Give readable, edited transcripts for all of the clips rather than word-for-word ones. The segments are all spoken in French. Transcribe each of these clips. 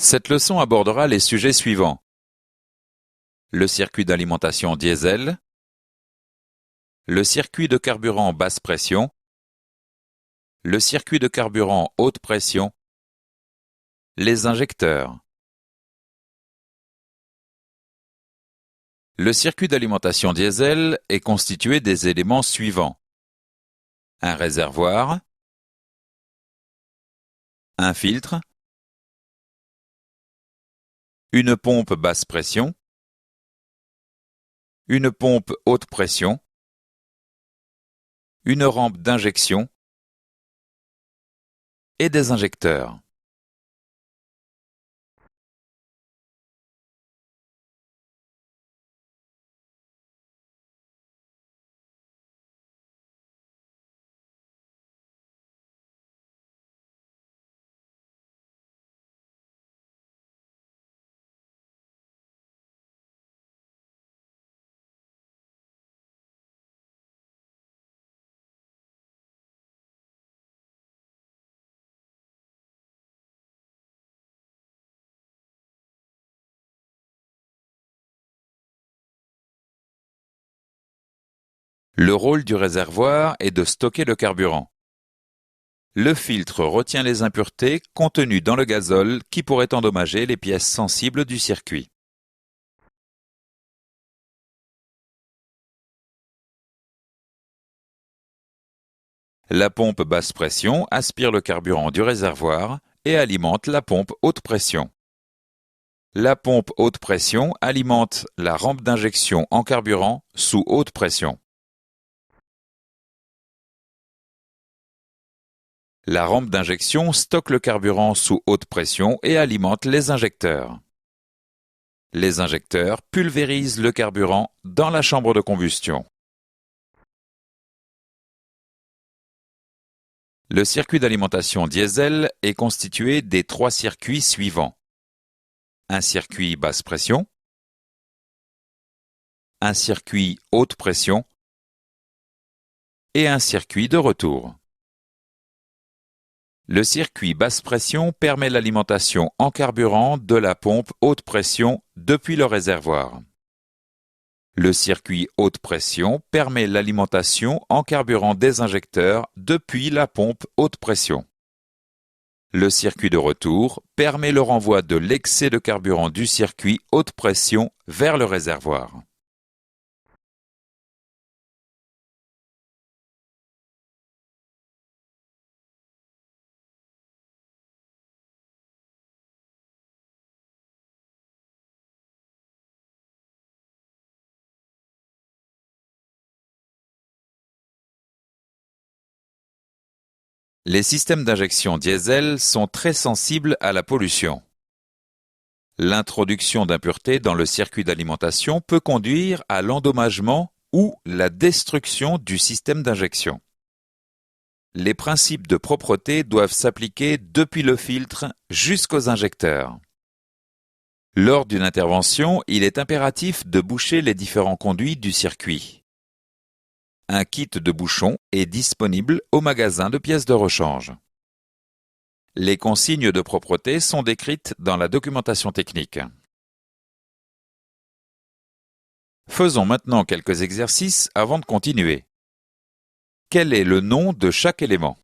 Cette leçon abordera les sujets suivants: le circuit d'alimentation diesel, le circuit de carburant basse pression, le circuit de carburant haute pression, les injecteurs. Le circuit d'alimentation diesel est constitué des éléments suivants: un réservoir, un filtre, une pompe basse pression, une pompe haute pression, une rampe d'injection et des injecteurs. Le rôle du réservoir est de stocker le carburant. Le filtre retient les impuretés contenues dans le gazole qui pourraient endommager les pièces sensibles du circuit. La pompe basse pression aspire le carburant du réservoir et alimente la pompe haute pression. La pompe haute pression alimente la rampe d'injection en carburant sous haute pression. La rampe d'injection stocke le carburant sous haute pression et alimente les injecteurs. Les injecteurs pulvérisent le carburant dans la chambre de combustion. Le circuit d'alimentation diesel est constitué des trois circuits suivants: un circuit basse pression, un circuit haute pression et un circuit de retour. Le circuit basse pression permet l'alimentation en carburant de la pompe haute pression depuis le réservoir. Le circuit haute pression permet l'alimentation en carburant des injecteurs depuis la pompe haute pression. Le circuit de retour permet le renvoi de l'excès de carburant du circuit haute pression vers le réservoir. Les systèmes d'injection diesel sont très sensibles à la pollution. L'introduction d'impuretés dans le circuit d'alimentation peut conduire à l'endommagement ou la destruction du système d'injection. Les principes de propreté doivent s'appliquer depuis le filtre jusqu'aux injecteurs. Lors d'une intervention, il est impératif de boucher les différents conduits du circuit. Un kit de bouchon est disponible au magasin de pièces de rechange. Les consignes de propreté sont décrites dans la documentation technique. Faisons maintenant quelques exercices avant de continuer. Quel est le nom de chaque élément?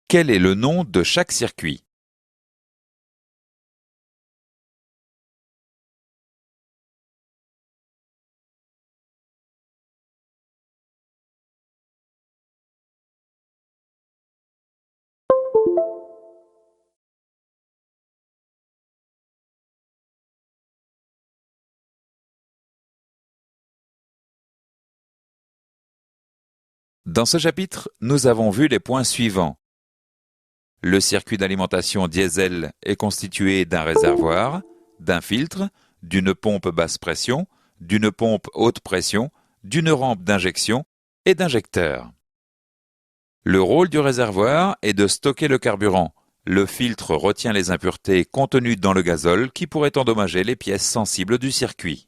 Quel est le nom de chaque circuit? Dans ce chapitre, nous avons vu les points suivants. Le circuit d'alimentation diesel est constitué d'un réservoir, d'un filtre, d'une pompe basse pression, d'une pompe haute pression, d'une rampe d'injection et d'injecteurs. Le rôle du réservoir est de stocker le carburant. Le filtre retient les impuretés contenues dans le gazole qui pourraient endommager les pièces sensibles du circuit.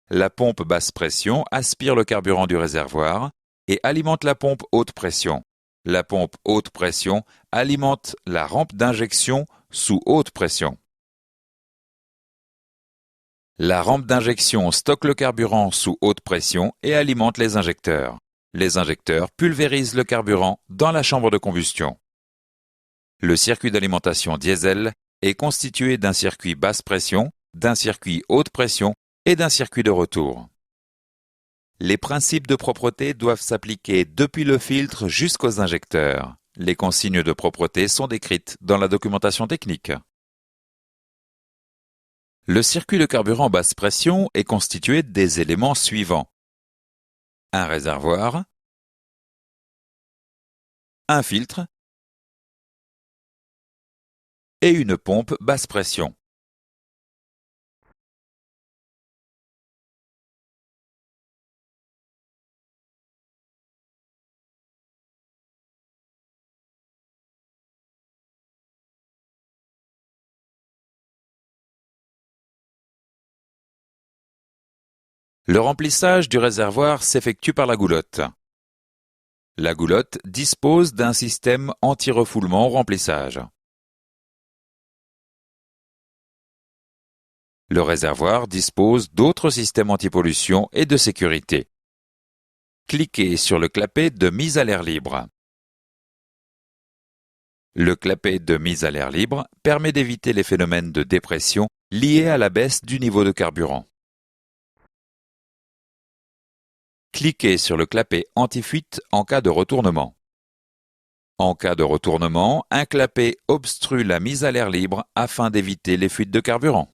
La pompe basse pression aspire le carburant du réservoir et alimente la pompe haute pression. La pompe haute pression alimente la rampe d'injection sous haute pression. La rampe d'injection stocke le carburant sous haute pression et alimente les injecteurs. Les injecteurs pulvérisent le carburant dans la chambre de combustion. Le circuit d'alimentation diesel est constitué d'un circuit basse pression, d'un circuit haute pression et d'un circuit de retour. Les principes de propreté doivent s'appliquer depuis le filtre jusqu'aux injecteurs. Les consignes de propreté sont décrites dans la documentation technique. Le circuit de carburant basse pression est constitué des éléments suivants. Un réservoir, un filtre et une pompe basse pression. Le remplissage du réservoir s'effectue par la goulotte. La goulotte dispose d'un système anti-refoulement au remplissage. Le réservoir dispose d'autres systèmes anti-pollution et de sécurité. Cliquez sur le clapet de mise à l'air libre. Le clapet de mise à l'air libre permet d'éviter les phénomènes de dépression liés à la baisse du niveau de carburant. Cliquez sur le clapet anti-fuite en cas de retournement. En cas de retournement, un clapet obstrue la mise à l'air libre afin d'éviter les fuites de carburant.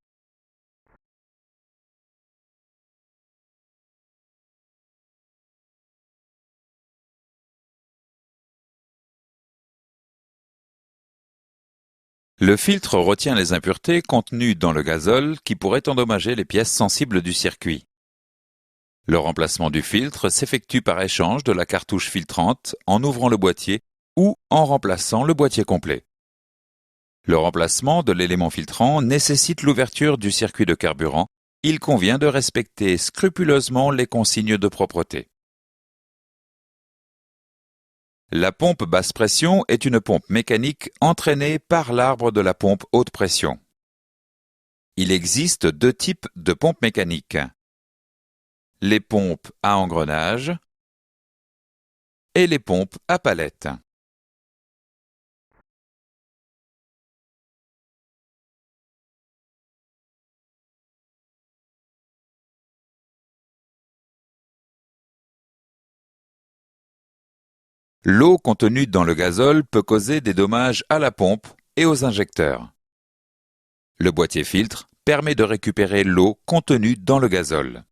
Le filtre retient les impuretés contenues dans le gazole qui pourraient endommager les pièces sensibles du circuit. Le remplacement du filtre s'effectue par échange de la cartouche filtrante en ouvrant le boîtier ou en remplaçant le boîtier complet. Le remplacement de l'élément filtrant nécessite l'ouverture du circuit de carburant. Il convient de respecter scrupuleusement les consignes de propreté. La pompe basse pression est une pompe mécanique entraînée par l'arbre de la pompe haute pression. Il existe deux types de pompes mécaniques. Les pompes à engrenage et les pompes à palette. L'eau contenue dans le gazole peut causer des dommages à la pompe et aux injecteurs. Le boîtier filtre permet de récupérer l'eau contenue dans le gazole.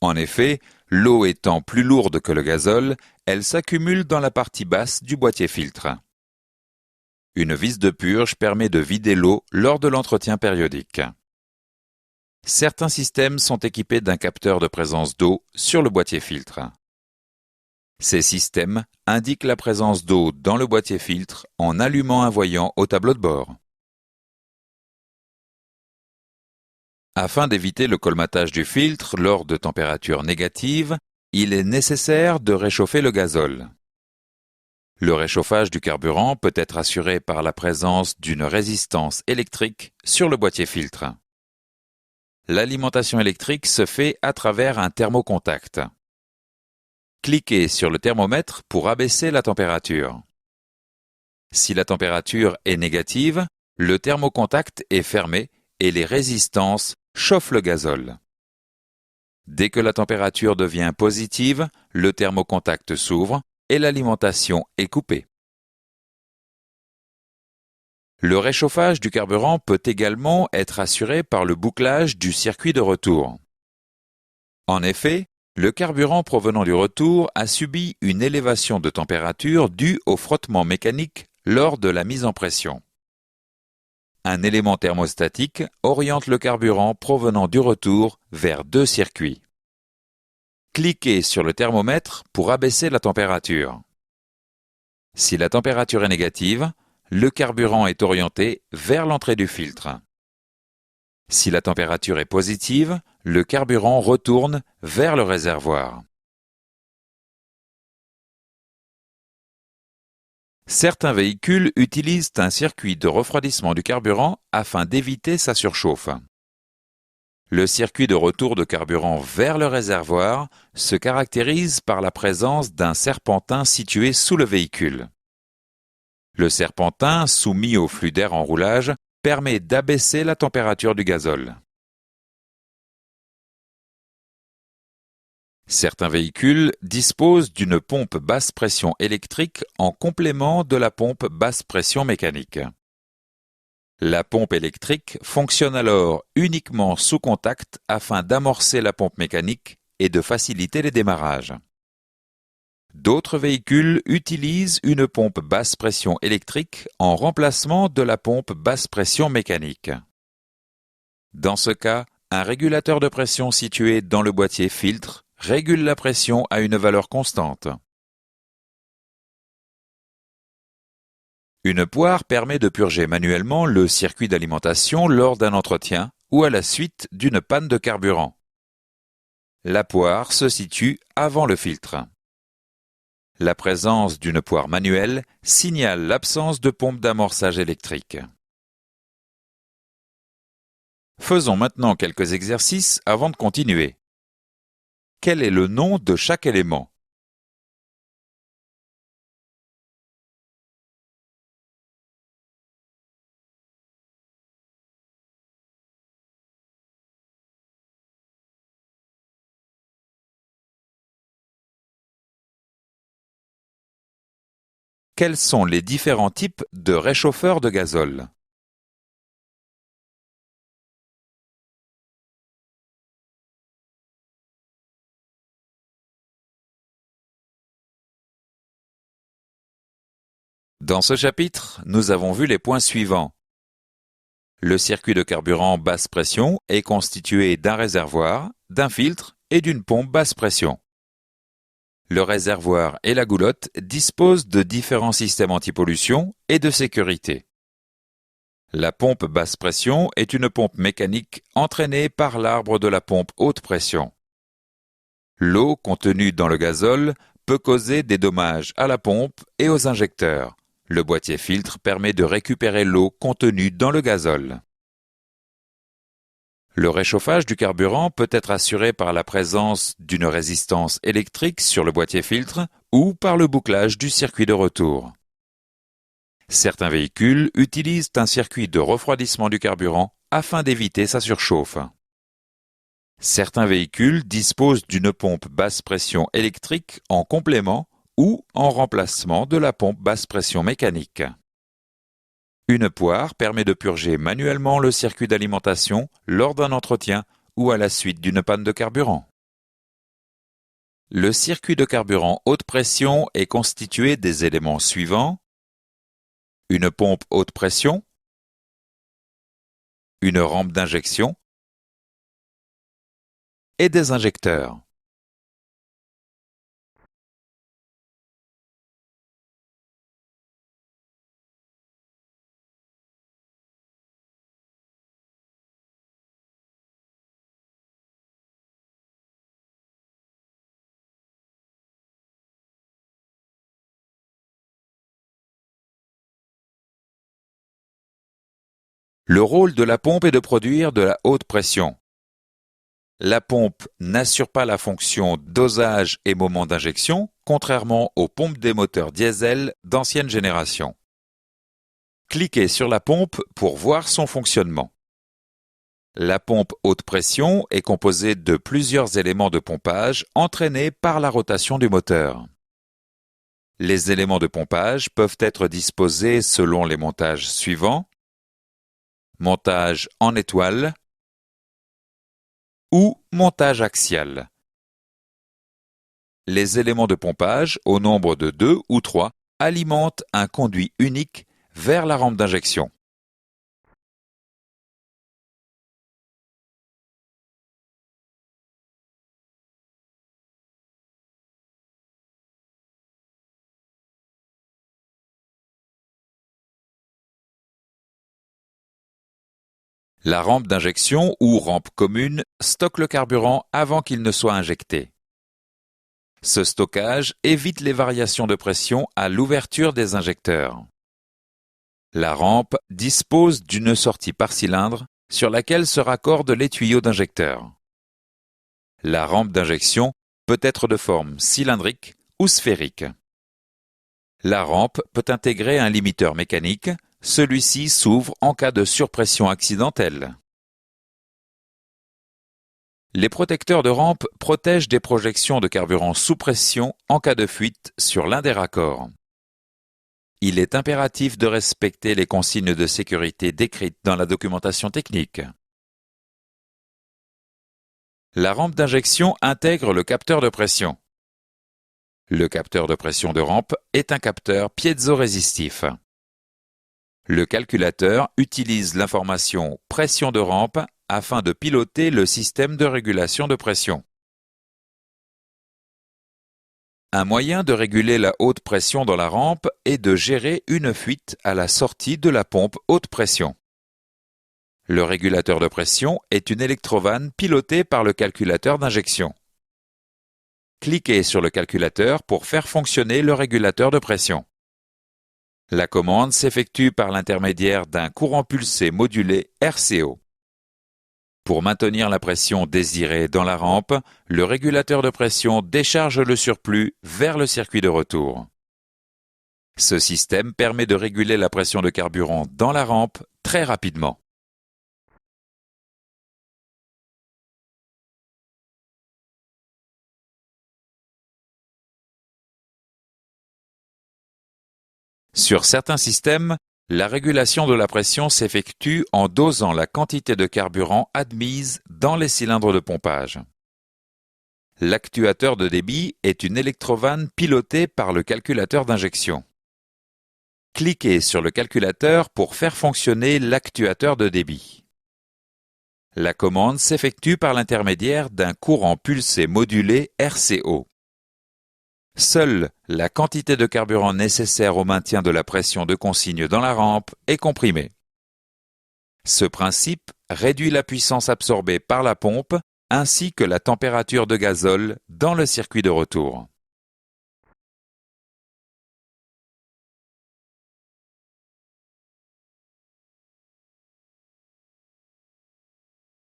En effet, l'eau étant plus lourde que le gazole, elle s'accumule dans la partie basse du boîtier filtre. Une vis de purge permet de vider l'eau lors de l'entretien périodique. Certains systèmes sont équipés d'un capteur de présence d'eau sur le boîtier filtre. Ces systèmes indiquent la présence d'eau dans le boîtier filtre en allumant un voyant au tableau de bord. Afin d'éviter le colmatage du filtre lors de températures négatives, il est nécessaire de réchauffer le gazole. Le réchauffage du carburant peut être assuré par la présence d'une résistance électrique sur le boîtier filtre. L'alimentation électrique se fait à travers un thermocontact. Cliquez sur le thermomètre pour abaisser la température. Si la température est négative, le thermocontact est fermé et les résistances chauffent le gazole. Dès que la température devient positive, le thermocontact s'ouvre et l'alimentation est coupée. Le réchauffage du carburant peut également être assuré par le bouclage du circuit de retour. En effet, le carburant provenant du retour a subi une élévation de température due au frottement mécanique lors de la mise en pression. un élément thermostatique oriente le carburant provenant du retour vers deux circuits. Cliquez sur le thermomètre pour abaisser la température. Si la température est négative, le carburant est orienté vers l'entrée du filtre. Si la température est positive, le carburant retourne vers le réservoir. Certains véhicules utilisent un circuit de refroidissement du carburant afin d'éviter sa surchauffe. Le circuit de retour de carburant vers le réservoir se caractérise par la présence d'un serpentin situé sous le véhicule. Le serpentin, soumis au flux d'air en roulage, permet d'abaisser la température du gazole. Certains véhicules disposent d'une pompe basse pression électrique en complément de la pompe basse pression mécanique. La pompe électrique fonctionne alors uniquement sous contact afin d'amorcer la pompe mécanique et de faciliter les démarrages. D'autres véhicules utilisent une pompe basse pression électrique en remplacement de la pompe basse pression mécanique. Dans ce cas, un régulateur de pression situé dans le boîtier filtre régule la pression à une valeur constante. Une poire permet de purger manuellement le circuit d'alimentation lors d'un entretien ou à la suite d'une panne de carburant. La poire se situe avant le filtre. La présence d'une poire manuelle signale l'absence de pompe d'amorçage électrique. Faisons maintenant quelques exercices avant de continuer. Quel est le nom de chaque élément? Quels sont les différents types de réchauffeurs de gazole? Dans ce chapitre, nous avons vu les points suivants. Le circuit de carburant basse pression est constitué d'un réservoir, d'un filtre et d'une pompe basse pression. Le réservoir et la goulotte disposent de différents systèmes anti-pollution et de sécurité. La pompe basse pression est une pompe mécanique entraînée par l'arbre de la pompe haute pression. L'eau contenue dans le gazole peut causer des dommages à la pompe et aux injecteurs. Le boîtier filtre permet de récupérer l'eau contenue dans le gazole. Le réchauffage du carburant peut être assuré par la présence d'une résistance électrique sur le boîtier filtre ou par le bouclage du circuit de retour. Certains véhicules utilisent un circuit de refroidissement du carburant afin d'éviter sa surchauffe. Certains véhicules disposent d'une pompe basse pression électrique en complément ou en remplacement de la pompe basse pression mécanique. Une poire permet de purger manuellement le circuit d'alimentation lors d'un entretien ou à la suite d'une panne de carburant. Le circuit de carburant haute pression est constitué des éléments suivants: une pompe haute pression, une rampe d'injection et des injecteurs. Le rôle de la pompe est de produire de la haute pression. La pompe n'assure pas la fonction dosage et moment d'injection, contrairement aux pompes des moteurs diesel d'ancienne génération. Cliquez sur la pompe pour voir son fonctionnement. La pompe haute pression est composée de plusieurs éléments de pompage entraînés par la rotation du moteur. Les éléments de pompage peuvent être disposés selon les montages suivants: montage en étoile ou montage axial. Les éléments de pompage, au nombre de 2 ou 3, alimentent un conduit unique vers la rampe d'injection. La rampe d'injection ou rampe commune stocke le carburant avant qu'il ne soit injecté. Ce stockage évite les variations de pression à l'ouverture des injecteurs. La rampe dispose d'une sortie par cylindre sur laquelle se raccordent les tuyaux d'injecteur. La rampe d'injection peut être de forme cylindrique ou sphérique. La rampe peut intégrer un limiteur mécanique, celui-ci s'ouvre en cas de surpression accidentelle. Les protecteurs de rampe protègent des projections de carburant sous pression en cas de fuite sur l'un des raccords. Il est impératif de respecter les consignes de sécurité décrites dans la documentation technique. La rampe d'injection intègre le capteur de pression. Le capteur de pression de rampe est un capteur piézorésistif. Le calculateur utilise l'information pression de rampe afin de piloter le système de régulation de pression. Un moyen de réguler la haute pression dans la rampe est de gérer une fuite à la sortie de la pompe haute pression. Le régulateur de pression est une électrovanne pilotée par le calculateur d'injection. Cliquez sur le calculateur pour faire fonctionner le régulateur de pression. La commande s'effectue par l'intermédiaire d'un courant pulsé modulé RCO. Pour maintenir la pression désirée dans la rampe, le régulateur de pression décharge le surplus vers le circuit de retour. Ce système permet de réguler la pression de carburant dans la rampe très rapidement. Sur certains systèmes, la régulation de la pression s'effectue en dosant la quantité de carburant admise dans les cylindres de pompage. L'actuateur de débit est une électrovanne pilotée par le calculateur d'injection. Cliquez sur le calculateur pour faire fonctionner l'actuateur de débit. La commande s'effectue par l'intermédiaire d'un courant pulsé modulé RCO. Seule la quantité de carburant nécessaire au maintien de la pression de consigne dans la rampe est comprimée. Ce principe réduit la puissance absorbée par la pompe ainsi que la température de gazole dans le circuit de retour.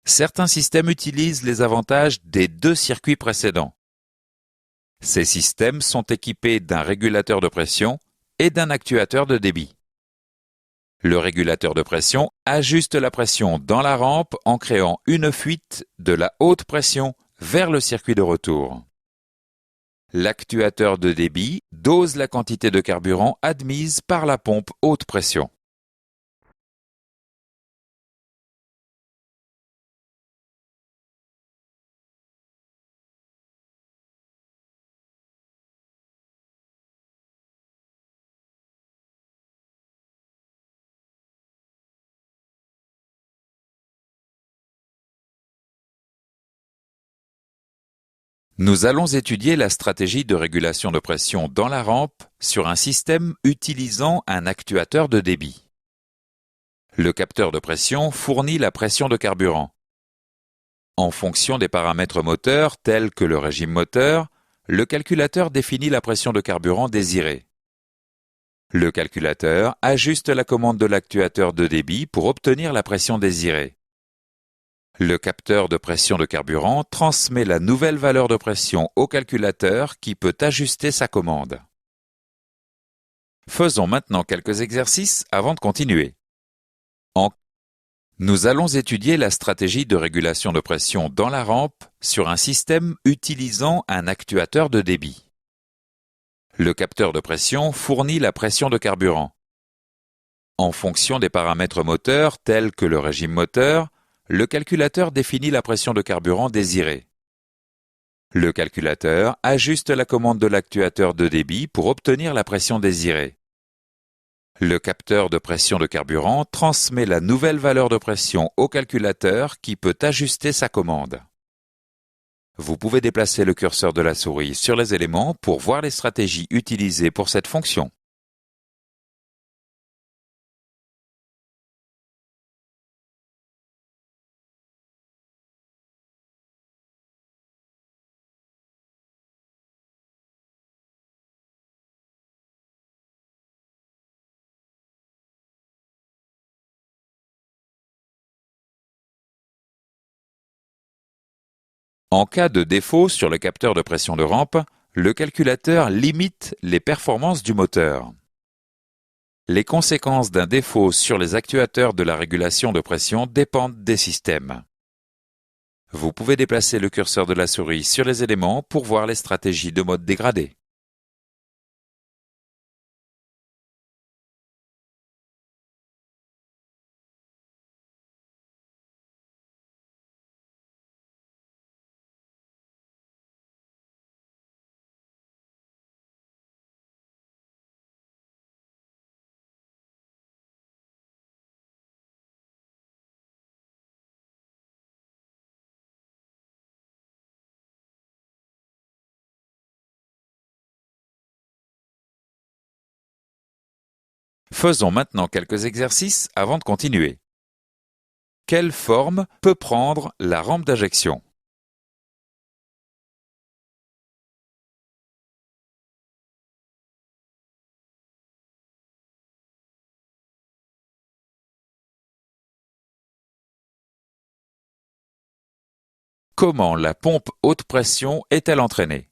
Certains systèmes utilisent les avantages des deux circuits précédents. Ces systèmes sont équipés d'un régulateur de pression et d'un actuateur de débit. Le régulateur de pression ajuste la pression dans la rampe en créant une fuite de la haute pression vers le circuit de retour. L'actuateur de débit dose la quantité de carburant admise par la pompe haute pression. Nous allons étudier la stratégie de régulation de pression dans la rampe sur un système utilisant un actuateur de débit. Le capteur de pression fournit la pression de carburant. En fonction des paramètres moteurs tels que le régime moteur, le calculateur définit la pression de carburant désirée. Le calculateur ajuste la commande de l'actuateur de débit pour obtenir la pression désirée. Le capteur de pression de carburant transmet la nouvelle valeur de pression au calculateur qui peut ajuster sa commande. Faisons maintenant quelques exercices avant de continuer. Nous allons étudier la stratégie de régulation de pression dans la rampe sur un système utilisant un actuateur de débit. Le capteur de pression fournit la pression de carburant. En fonction des paramètres moteurs tels que le régime moteur, le calculateur définit la pression de carburant désirée. Le calculateur ajuste la commande de l'actuateur de débit pour obtenir la pression désirée. Le capteur de pression de carburant transmet la nouvelle valeur de pression au calculateur qui peut ajuster sa commande. Vous pouvez déplacer le curseur de la souris sur les éléments pour voir les stratégies utilisées pour cette fonction. En cas de défaut sur le capteur de pression de rampe, le calculateur limite les performances du moteur. Les conséquences d'un défaut sur les actuateurs de la régulation de pression dépendent des systèmes. Vous pouvez déplacer le curseur de la souris sur les éléments pour voir les stratégies de mode dégradé. Faisons maintenant quelques exercices avant de continuer. Quelle forme peut prendre la rampe d'injection? Comment la pompe haute pression est-elle entraînée?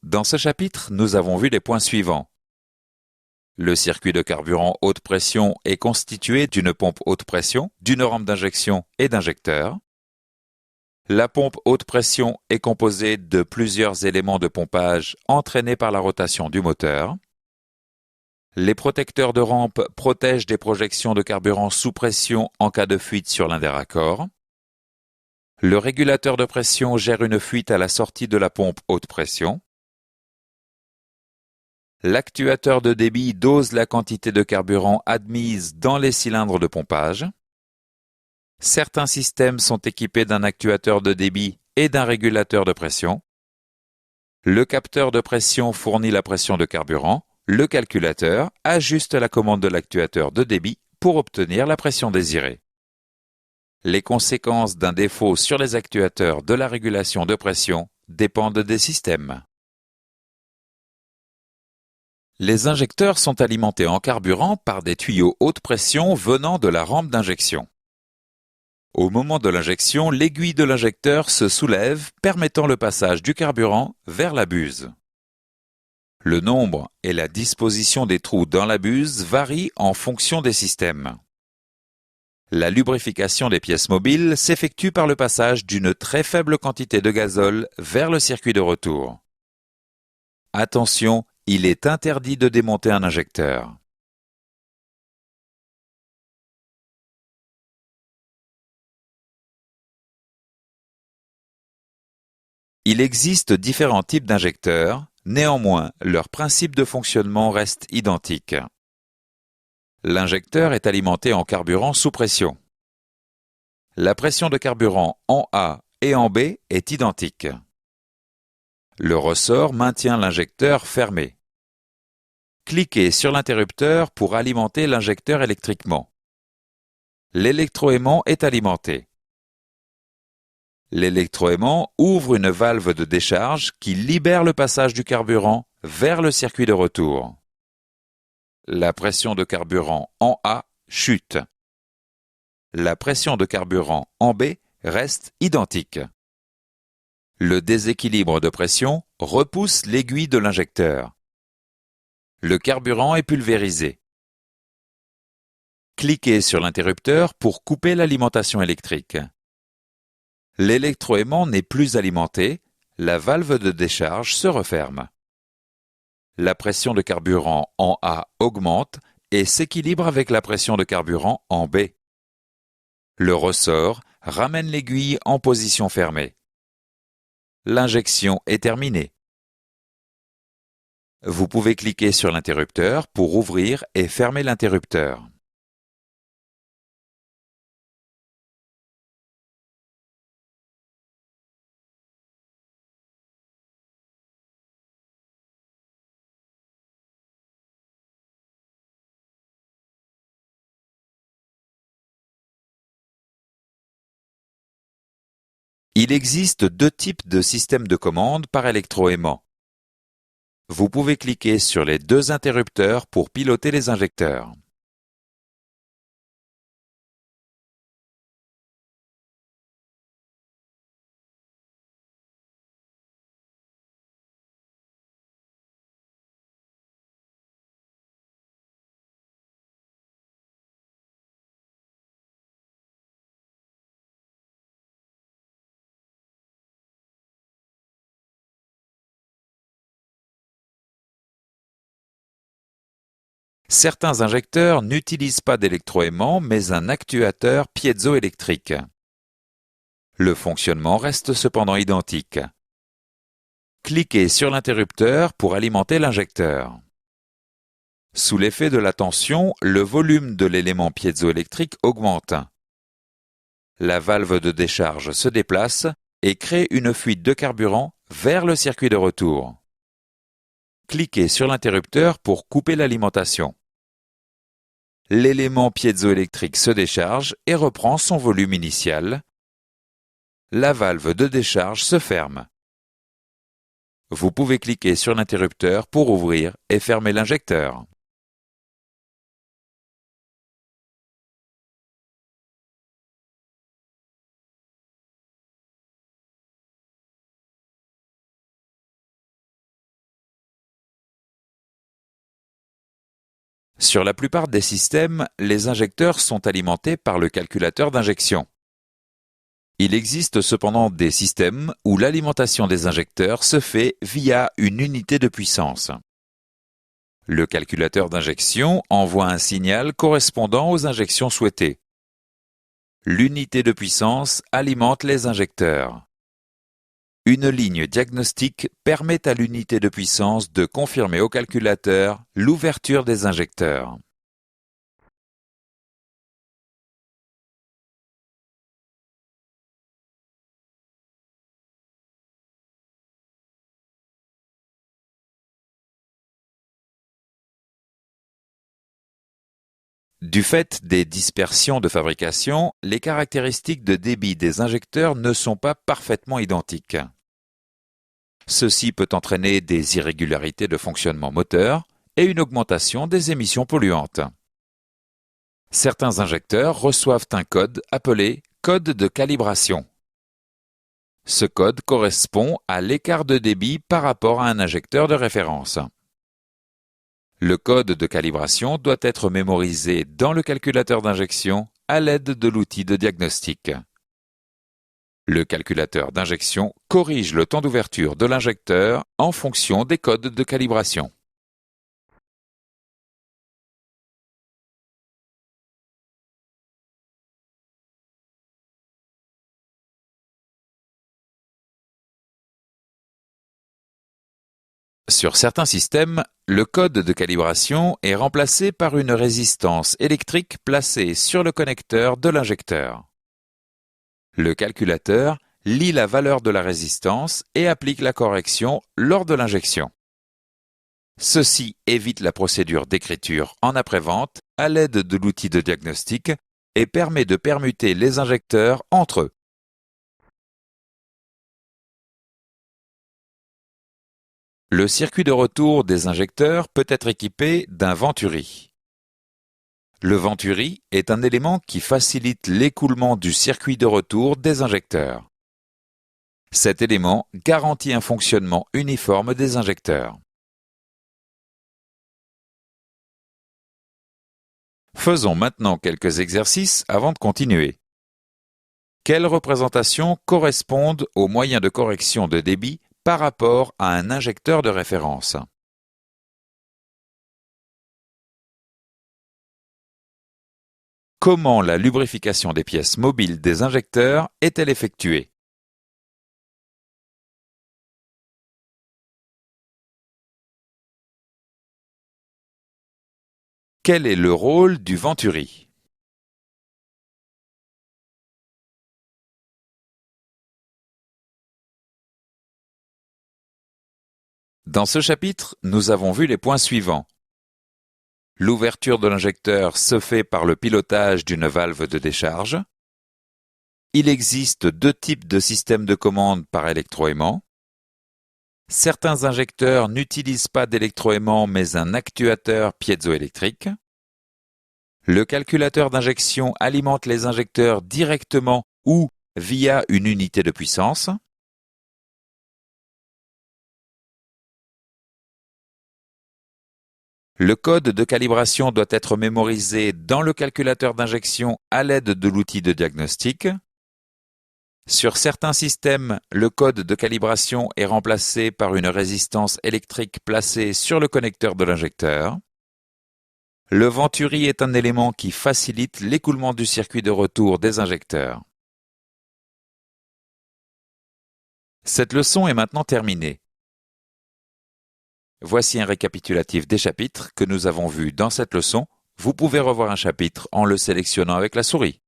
Dans ce chapitre, nous avons vu les points suivants. Le circuit de carburant haute pression est constitué d'une pompe haute pression, d'une rampe d'injection et d'injecteurs. La pompe haute pression est composée de plusieurs éléments de pompage entraînés par la rotation du moteur. Les protecteurs de rampe protègent des projections de carburant sous pression en cas de fuite sur l'un des raccords. Le régulateur de pression gère une fuite à la sortie de la pompe haute pression. L'actuateur de débit dose la quantité de carburant admise dans les cylindres de pompage. Certains systèmes sont équipés d'un actuateur de débit et d'un régulateur de pression. Le capteur de pression fournit la pression de carburant. Le calculateur ajuste la commande de l'actuateur de débit pour obtenir la pression désirée. Les conséquences d'un défaut sur les actuateurs de la régulation de pression dépendent des systèmes. Les injecteurs sont alimentés en carburant par des tuyaux haute pression venant de la rampe d'injection. Au moment de l'injection, l'aiguille de l'injecteur se soulève, permettant le passage du carburant vers la buse. Le nombre et la disposition des trous dans la buse varient en fonction des systèmes. La lubrification des pièces mobiles s'effectue par le passage d'une très faible quantité de gazole vers le circuit de retour. Attention, il est interdit de démonter un injecteur. Il existe différents types d'injecteurs, néanmoins, leur principe de fonctionnement reste identique. L'injecteur est alimenté en carburant sous pression. La pression de carburant en A et en B est identique. Le ressort maintient l'injecteur fermé. Cliquez sur l'interrupteur pour alimenter l'injecteur électriquement. L'électroaimant est alimenté. L'électroaimant ouvre une valve de décharge qui libère le passage du carburant vers le circuit de retour. La pression de carburant en A chute. La pression de carburant en B reste identique. Le déséquilibre de pression repousse l'aiguille de l'injecteur. Le carburant est pulvérisé. Cliquez sur l'interrupteur pour couper l'alimentation électrique. L'électroaimant n'est plus alimenté, la valve de décharge se referme. La pression de carburant en A augmente et s'équilibre avec la pression de carburant en B. Le ressort ramène l'aiguille en position fermée. L'injection est terminée. Vous pouvez cliquer sur l'interrupteur pour ouvrir et fermer l'interrupteur. Il existe deux types de systèmes de commande par électroaimant. vous pouvez cliquer sur les deux interrupteurs pour piloter les injecteurs. Certains injecteurs n'utilisent pas d'électroaimant mais un actuateur piézoélectrique. Le fonctionnement reste cependant identique. Cliquez sur l'interrupteur pour alimenter l'injecteur. Sous l'effet de la tension, le volume de l'élément piézoélectrique augmente. La valve de décharge se déplace et crée une fuite de carburant vers le circuit de retour. Cliquez sur l'interrupteur pour couper l'alimentation. L'élément piézoélectrique se décharge et reprend son volume initial. La valve de décharge se ferme. Vous pouvez cliquer sur l'interrupteur pour ouvrir et fermer l'injecteur. Sur la plupart des systèmes, les injecteurs sont alimentés par le calculateur d'injection. Il existe cependant des systèmes où l'alimentation des injecteurs se fait via une unité de puissance. Le calculateur d'injection envoie un signal correspondant aux injections souhaitées. L'unité de puissance alimente les injecteurs. Une ligne diagnostique permet à l'unité de puissance de confirmer au calculateur l'ouverture des injecteurs. Du fait des dispersions de fabrication, les caractéristiques de débit des injecteurs ne sont pas parfaitement identiques. Ceci peut entraîner des irrégularités de fonctionnement moteur et une augmentation des émissions polluantes. Certains injecteurs reçoivent un code appelé code de calibration. Ce code correspond à l'écart de débit par rapport à un injecteur de référence. Le code de calibration doit être mémorisé dans le calculateur d'injection à l'aide de l'outil de diagnostic. Le calculateur d'injection corrige le temps d'ouverture de l'injecteur en fonction des codes de calibration. Sur certains systèmes, le code de calibration est remplacé par une résistance électrique placée sur le connecteur de l'injecteur. Le calculateur lit la valeur de la résistance et applique la correction lors de l'injection. Ceci évite la procédure d'écriture en après-vente à l'aide de l'outil de diagnostic et permet de permuter les injecteurs entre eux. Le circuit de retour des injecteurs peut être équipé d'un venturi. Le venturi est un élément qui facilite l'écoulement du circuit de retour des injecteurs. Cet élément garantit un fonctionnement uniforme des injecteurs. Faisons maintenant quelques exercices avant de continuer. Quelles représentations correspondent aux moyens de correction de débit par rapport à un injecteur de référence? Comment la lubrification des pièces mobiles des injecteurs est-elle effectuée? Quel est le rôle du venturi? Dans ce chapitre, nous avons vu les points suivants. L'ouverture de l'injecteur se fait par le pilotage d'une valve de décharge. Il existe deux types de systèmes de commande par électroaimant. Certains injecteurs n'utilisent pas d'électroaimant mais un actuateur piézoélectrique. Le calculateur d'injection alimente les injecteurs directement ou via une unité de puissance. Le code de calibration doit être mémorisé dans le calculateur d'injection à l'aide de l'outil de diagnostic. Sur certains systèmes, le code de calibration est remplacé par une résistance électrique placée sur le connecteur de l'injecteur. Le venturi est un élément qui facilite l'écoulement du circuit de retour des injecteurs. Cette leçon est maintenant terminée. Voici un récapitulatif des chapitres que nous avons vus dans cette leçon. Vous pouvez revoir un chapitre en le sélectionnant avec la souris.